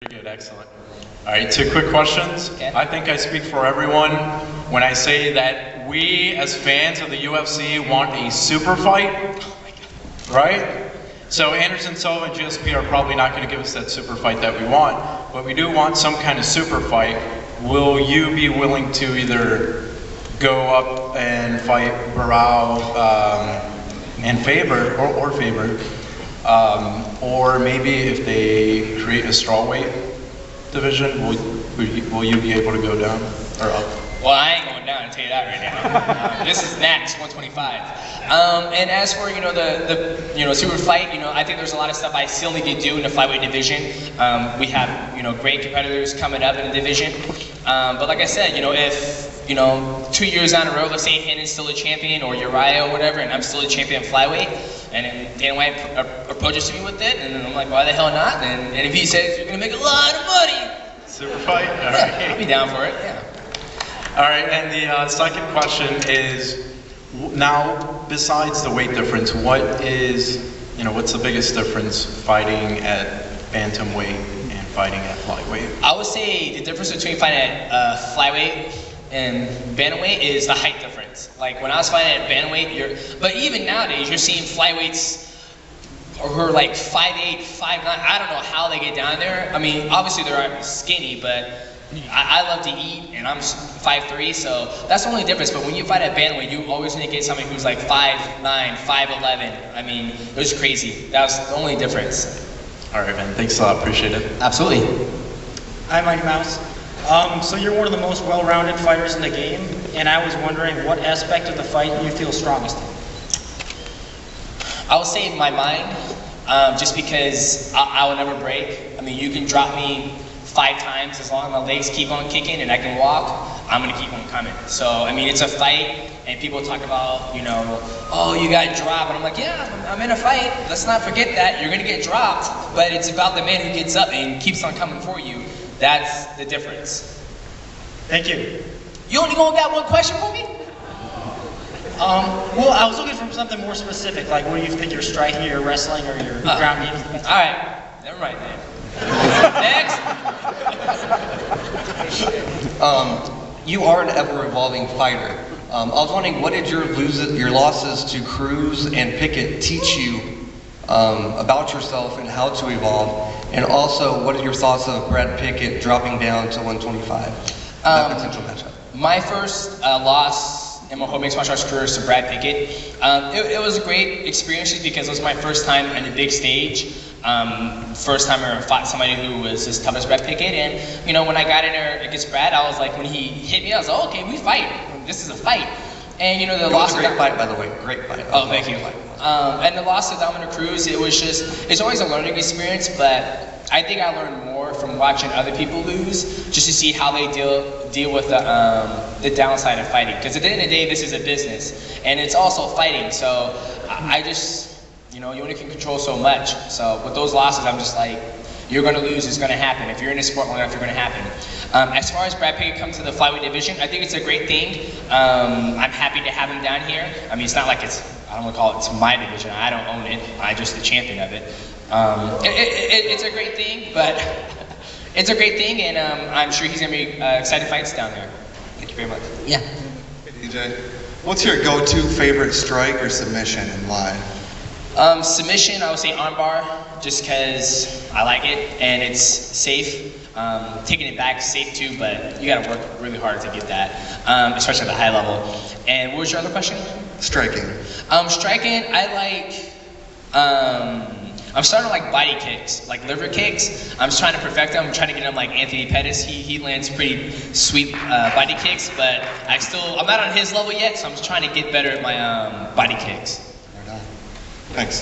Pretty good, excellent. All right, 2 quick questions. Okay. I think I speak for everyone when I say that we, as fans of the UFC, want a super fight. Oh my God. Right? So Anderson Silva and GSP are probably not going to give us that super fight that we want, but we do want some kind of super fight. Will you be willing to either go up and fight Barao and Faber, or Faber, or maybe if they create a strawweight division, will you be able to go down or up? Well, I ain't going down, I'll tell you that right now. This is max 125. And as for the super fight, I think there's a lot of stuff I still need to do in the flyweight division. We have great competitors coming up in the division. But like I said, if 2 years down the road, let's say Hannon's still a champion or Uriah or whatever, and I'm still a champion in flyweight, and then Dana White approaches me with it, and then I'm like, why the hell not? And if he says you're gonna make a lot of money, Super fight? All yeah, right. I'll be down for it. Yeah. All right, and the second question is, now besides the weight difference, what's the biggest difference fighting at bantamweight and fighting at flyweight? I would say the difference between fighting at flyweight and bantamweight is the height difference. Like when I was fighting at bantamweight, but even nowadays you're seeing flyweights who are like 5'8", 5'9". I don't know how they get down there. I mean, obviously they're skinny, but I love to eat, and I'm 5'3", so that's the only difference. But when you fight at bantamweight, you always need to get somebody who's like 5'9", 5'11". I mean, it was crazy. That was the only difference. All right, man. Thanks a lot. Appreciate it. Absolutely. Hi, Mighty Mouse. So you're one of the most well-rounded fighters in the game, and I was wondering what aspect of the fight you feel strongest in? I would say my mind, just because I will never break. I mean, you can drop me 5 times, as long as my legs keep on kicking and I can walk, I'm gonna keep on coming. So, I mean, it's a fight, and people talk about, oh, you got dropped, and I'm like, yeah, I'm in a fight. Let's not forget that. You're gonna get dropped, but it's about the man who gets up and keeps on coming for you. That's the difference. Thank you. You only gonna got one question for me? Well, I was looking for something more specific, like what do you think you're striking, your wrestling, or your ground game is the best? All right, never mind then. Next. You are an ever-evolving fighter. I was wondering, what did your losses to Cruz and Pickett teach you about yourself and how to evolve? And also, what are your thoughts of Brad Pickett dropping down to 125? That potential matchup. My first loss in my whole mixed martial arts career is to Brad Pickett. It was a great experience just because it was my first time on the big stage. First time I ever fought somebody who was as tough as Brad Pickett, and when I got in there against Brad, I was like, when he hit me, I was like, oh, okay, we fight. This is a fight. And It was a great fight, by the way. Great fight. Oh, thank you. And the loss to Dominic Cruz, it's always a learning experience, but I think I learned more from watching other people lose, just to see how they deal with the downside of fighting. Because at the end of the day, this is a business, and it's also fighting. So I just, you only can control so much. So with those losses, I'm just like, you're going to lose, it's going to happen. If you're in a sport long enough, you're going to happen. As far as Brad Pickett comes to the flyweight division, I think it's a great thing. I'm happy to have him down here. I mean, it's not like I don't want to call it's my division. I don't own it. I'm just the champion of it. It's a great thing, but it's a great thing, and I'm sure he's going to be excited fights down there. Thank you very much. Yeah. Hey DJ, what's your go-to favorite strike or submission and why? Submission, I would say armbar, just because I like it and it's safe. Taking it back is safe too, but you got to work really hard to get that, especially at the high level. And what was your other question? Striking. Striking, I like. I'm starting to like body kicks, like liver kicks. I'm just trying to perfect them. I'm trying to get them like Anthony Pettis. He lands pretty sweet body kicks, but I'm not on his level yet, so I'm just trying to get better at my body kicks. Thanks.